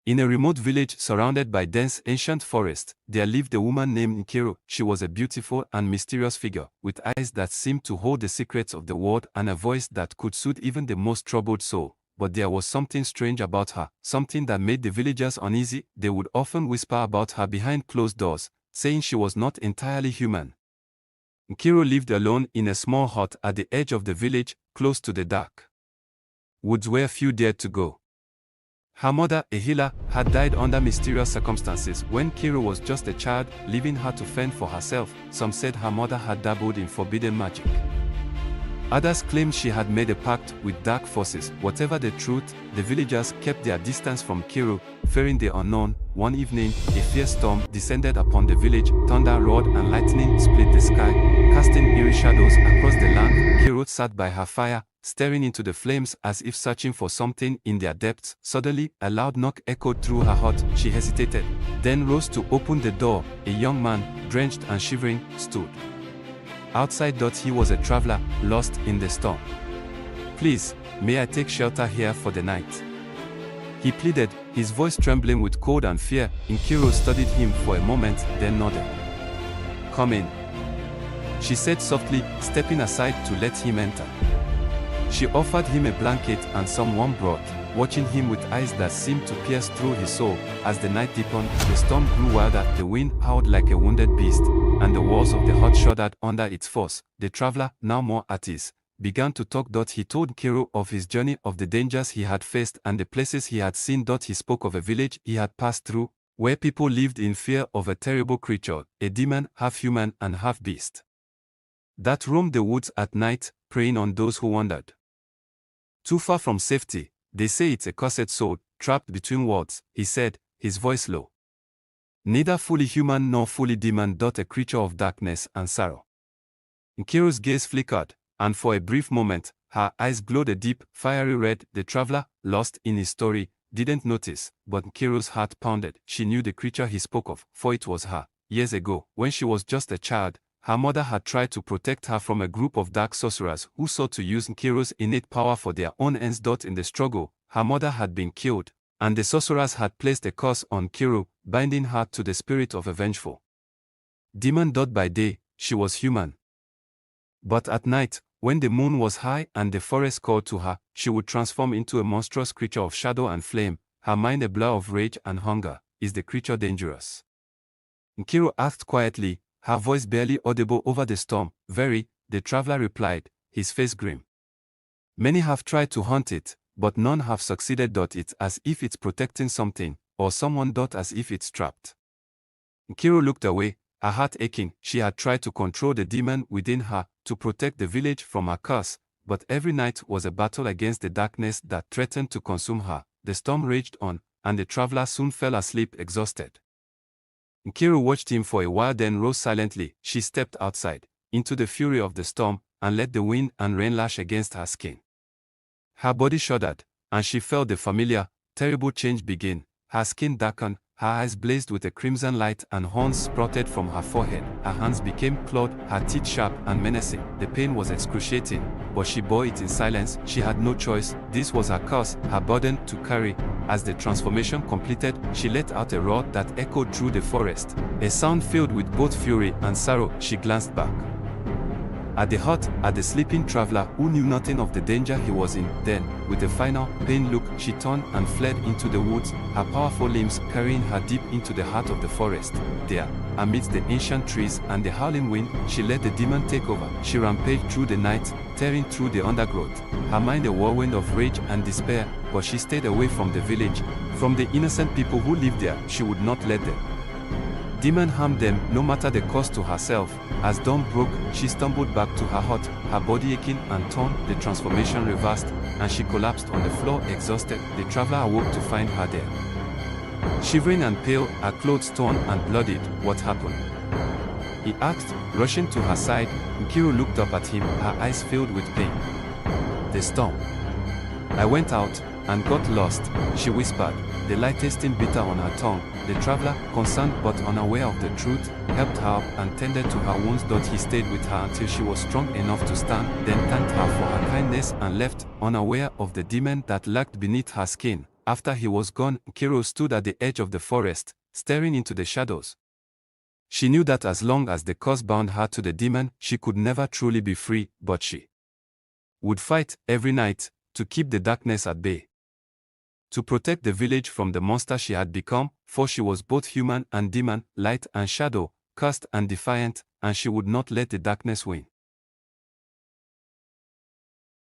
In a remote village surrounded by dense ancient forest, there lived a woman named Nkiru. She was a beautiful and mysterious figure, with eyes that seemed to hold the secrets of the world and a voice that could soothe even the most troubled soul. But there was something strange about her, something that made the villagers uneasy. They would often whisper about her behind closed doors, saying she was not entirely human. Nkiru lived alone in a small hut at the edge of the village, close to the dark woods where few dared to go. Her mother, a healer, had died under mysterious circumstances when Nkiru was just a child, leaving her to fend for herself. Some said her mother had dabbled in forbidden magic. Others claimed she had made a pact with dark forces. Whatever the truth, the villagers kept their distance from Nkiru, fearing the unknown. One evening, a fierce storm descended upon the village. Thunder roared and lightning split the sky, casting eerie shadows across the land. Nkiru sat by her fire, staring into the flames as if searching for something in their depths. Suddenly, a loud knock echoed through her hut. She hesitated, then rose to open the door. A young man, drenched and shivering, stood outside. He was a traveler, lost in the storm. "Please, may I take shelter here for the night?" he pleaded, his voice trembling with cold and fear. Nkiru studied him for a moment, then nodded. "Come in," she said softly, stepping aside to let him enter. She offered him a blanket and some warm broth, watching him with eyes that seemed to pierce through his soul. As the night deepened, the storm grew wilder, the wind howled like a wounded beast, and the walls of the hut shuddered under its force. The traveler, now more at ease, began to talk. He told Nkiru of his journey, of the dangers he had faced and the places he had seen. He spoke of a village he had passed through, where people lived in fear of a terrible creature, a demon, half human and half beast, that roamed the woods at night, preying on those who wandered too far from safety. "They say it's a cursed soul, trapped between worlds," he said, his voice low. "Neither fully human nor fully demon. A creature of darkness and sorrow." Nkiru's gaze flickered, and for a brief moment, her eyes glowed a deep, fiery red. The traveler, lost in his story, didn't notice, but Nkiru's heart pounded. She knew the creature he spoke of, for it was her. Years ago, when she was just a child, her mother had tried to protect her from a group of dark sorcerers who sought to use Nkiru's innate power for their own ends. In the struggle, her mother had been killed, and the sorcerers had placed a curse on Nkiru, binding her to the spirit of a vengeful demon. By day, she was human. But at night, when the moon was high and the forest called to her, she would transform into a monstrous creature of shadow and flame, her mind a blur of rage and hunger. "Is the creature dangerous?" Nkiru asked quietly, her voice barely audible over the storm. "Very," the traveler replied, his face grim. "Many have tried to hunt it, but none have succeeded. It's as if it's protecting something, or someone. As if it's trapped." Nkiru looked away, her heart aching. She had tried to control the demon within her, to protect the village from her curse, but every night was a battle against the darkness that threatened to consume her. The storm raged on, and the traveler soon fell asleep exhausted. Nkiru watched him for a while, then rose silently. She stepped outside, into the fury of the storm, and let the wind and rain lash against her skin. Her body shuddered, and she felt the familiar, terrible change begin. Her skin darkened, her eyes blazed with a crimson light, and horns sprouted from her forehead. Her hands became clawed, her teeth sharp and menacing. The pain was excruciating, but she bore it in silence. She had no choice. This was her curse, her burden to carry. As the transformation completed, she let out a roar that echoed through the forest, a sound filled with both fury and sorrow. She glanced back at the hut, at the sleeping traveler who knew nothing of the danger he was in. Then, with a final, pained look, she turned and fled into the woods, her powerful limbs carrying her deep into the heart of the forest. There, amidst the ancient trees and the howling wind, she let the demon take over. She rampaged through the night, tearing through the undergrowth, her mind a whirlwind of rage and despair. But she stayed away from the village, from the innocent people who lived there. She would not let them demon harm them, no matter the cost to herself. As dawn broke, she stumbled back to her hut, her body aching and torn. The transformation reversed, and she collapsed on the floor exhausted. The traveler awoke to find her there, shivering and pale, her clothes torn and bloodied. "What happened?" he asked, rushing to her side. Nkiru looked up at him, her eyes filled with pain. "The storm. I went out and got lost," she whispered, the light tasting bitter on her tongue. The traveler, concerned but unaware of the truth, helped her up and tended to her wounds. He stayed with her until she was strong enough to stand, then thanked her for her kindness and left, unaware of the demon that lurked beneath her skin. After he was gone, Nkiro stood at the edge of the forest, staring into the shadows. She knew that as long as the curse bound her to the demon, she could never truly be free, but she would fight, every night, to keep the darkness at bay. To protect the village from the monster she had become, for she was both human and demon, light and shadow, cursed and defiant, and she would not let the darkness win.